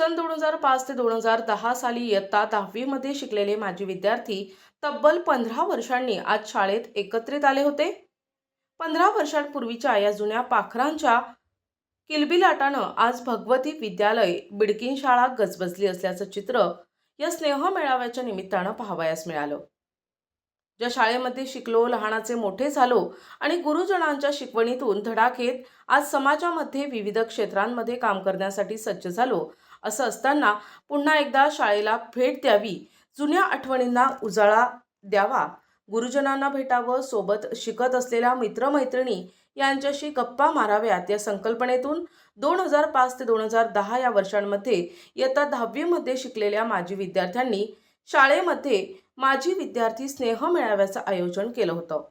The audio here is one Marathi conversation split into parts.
सन 2005 ते 2010 साली इयत्ता 10वी मध्ये शिकलेले माजी विद्यार्थी तब्बल 15 वर्षांनी आज शाळेत एकत्रित आले होते. 15 वर्षांपूर्वीच्या या जुन्या पाखरांच्या किलबिलाटानं आज भगवती विद्यालय बिडकीन शाळा गजबजली असल्याचं चित्र या स्नेह मेळाव्याच्या निमित्तानं पाहावयास मिळालं. ज्या शाळेमध्ये शिकलो, लहानाचे मोठे झालो आणि गुरुजनांच्या शिकवणीतून धडा घेत आज समाजामध्ये विविध क्षेत्रांमध्ये काम करण्यासाठी सज्ज झालो, असं असताना पुन्हा एकदा शाळेला भेट द्यावी, जुन्या आठवणींना उजाळा द्यावा, गुरुजनांना भेटावं, सोबत शिकत असलेल्या मित्रमैत्रिणी यांच्याशी गप्पा माराव्यात या संकल्पनेतून 2005 ते 2010 या वर्षांमध्ये इयत्ता 10वी मध्ये शिकलेल्या माजी विद्यार्थ्यांनी शाळेमध्ये माजी विद्यार्थी स्नेह मेळाव्याचं आयोजन केलं होतं.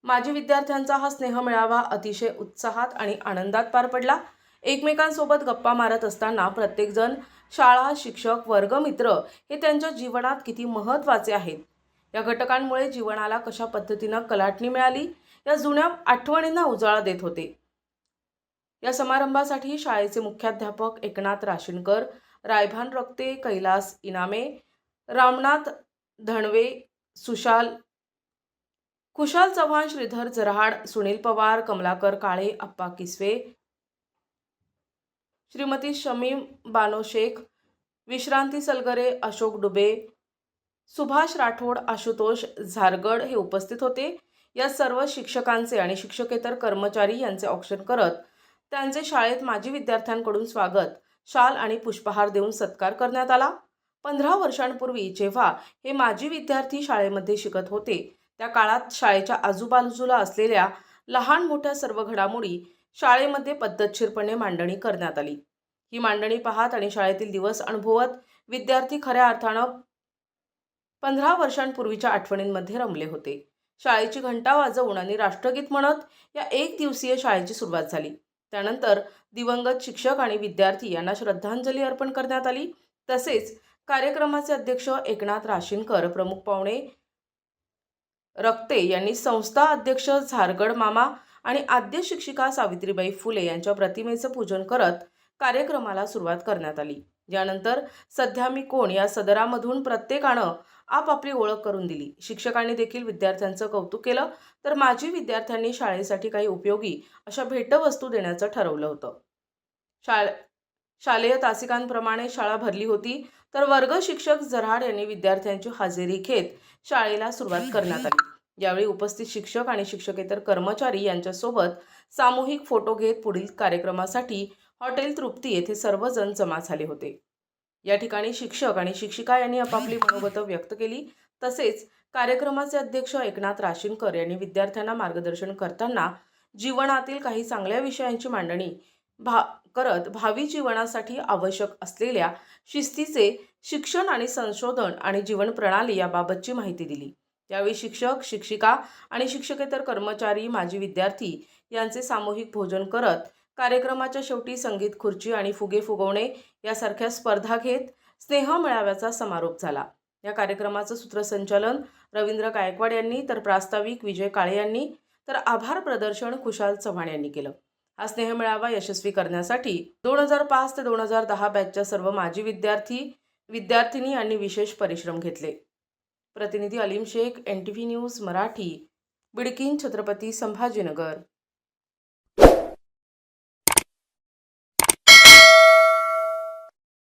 माजी विद्यार्थ्यांचा हा स्नेह मेळावा अतिशय उत्साहात आणि आनंदात पार पडला. एकमेकांसोबत गप्पा मारत असताना प्रत्येकजण शाळा, शिक्षक, वर्गमित्र हे त्यांच्या जीवनात किती महत्त्वाचे आहेत, या घटकांमुळे जीवनाला कशा पद्धतीनं कलाटणी मिळाली, या जुन्या आठवणींना उजाळा देत होते. या समारंभासाठी शाळेचे मुख्याध्यापक एकनाथ राशीनकर, रायभान रक्ते, कैलास इनामे, रामनाथ धणवे, खुशाल चव्हाण, श्रीधर जरहाड, सुनील पवार, कमलाकर काळे, अप्पा किसवे, श्रीमती शमीम बानो शेख, विश्रांती सलगरे, अशोक डुबे, सुभाष राठोड, आशुतोष झारगड हे उपस्थित होते. या सर्व शिक्षकांचे आणि शिक्षकेतर कर्मचारी यांचे औक्षण करत त्यांचे शाळेत माजी विद्यार्थ्यांकडून स्वागत, शाल आणि पुष्पहार देऊन सत्कार करण्यात आला. 15 वर्षांपूर्वी जेव्हा हे माजी विद्यार्थी शाळेमध्ये शिकत होते, त्या काळात शाळेच्या आजूबाजूला असलेल्या लहान मोठ्या सर्व घडामोडी शाळेमध्ये पद्धतशीरपणे मांडणी करण्यात आली. ही मांडणी पाहत आणि शाळेतील दिवस अनुभवत विद्यार्थी खऱ्या अर्थानं 15 वर्षांपूर्वीच्या आठवणींमध्ये रमले होते. शाळेची घंटा वाजवून आणि राष्ट्रगीत म्हणत या एक दिवसीय शाळेची सुरुवात झाली. त्यानंतर दिवंगत शिक्षक आणि विद्यार्थी यांना श्रद्धांजली अर्पण करण्यात आली. तसेच कार्यक्रमाचे अध्यक्ष एकनाथ राशीनकर, प्रमुख पाहुणे रक्ते यांनी संस्था अध्यक्ष झारगड मामा आणि आद्य शिक्षिका सावित्रीबाई फुले यांच्या प्रतिमेचं पूजन करत कार्यक्रमाला सुरुवात करण्यात आली. यानंतर सध्या मी कोण या सदरामधून प्रत्येकानं आपापली ओळख करून दिली. शिक्षकांनी देखील विद्यार्थ्यांचं कौतुक केलं, तर माजी विद्यार्थ्यांनी शाळेसाठी काही उपयोगी अशा भेटवस्तू देण्याचं ठरवलं होतं. शालेय तासिकांप्रमाणे शाळा भरली होती, तर वर्ग शिक्षक जरहाड यांनी विद्यार्थ्यांची हजेरी घेत शाळेला सुरुवात करण्यात आली. यावेळी उपस्थित शिक्षक आणि शिक्षकेतर कर्मचारी यांच्यासोबत सामूहिक फोटो घेत पुढील कार्यक्रमासाठी हॉटेल तृप्ती येथे सर्वजण जमा झाले होते. या ठिकाणी शिक्षक आणि शिक्षिका यांनी आपापली मनोगतं व्यक्त केली. तसेच कार्यक्रमाचे अध्यक्ष एकनाथ राशीनकर यांनी विद्यार्थ्यांना मार्गदर्शन करताना जीवनातील काही चांगल्या विषयांची मांडणी करत भावी जीवनासाठी आवश्यक असलेल्या शिस्तीचे शिक्षण आणि संशोधन आणि जीवन प्रणाली याबाबतची माहिती दिली. यावेळी शिक्षक, शिक्षिका आणि शिक्षकेतर कर्मचारी, माजी विद्यार्थी यांचे सामूहिक भोजन करत कार्यक्रमाच्या शेवटी संगीत खुर्ची आणि फुगे फुगवणे यासारख्या स्पर्धा घेत स्नेह मेळाव्याचा समारोप झाला. या कार्यक्रमाचं सूत्रसंचालन रवींद्र गायकवाड यांनी, तर प्रास्ताविक विजय काळे यांनी, तर आभार प्रदर्शन खुशाल चव्हाण यांनी केलं. हा स्नेह मेळावा यशस्वी करण्यासाठी 2005 ते 2010 बॅचच्या सर्व माजी विद्यार्थिनी यांनी विशेष परिश्रम घेतले. प्रतिनिधी अलीम शेख, NTV न्यूज मराठी, बिडकीन, छत्रपती संभाजीनगर.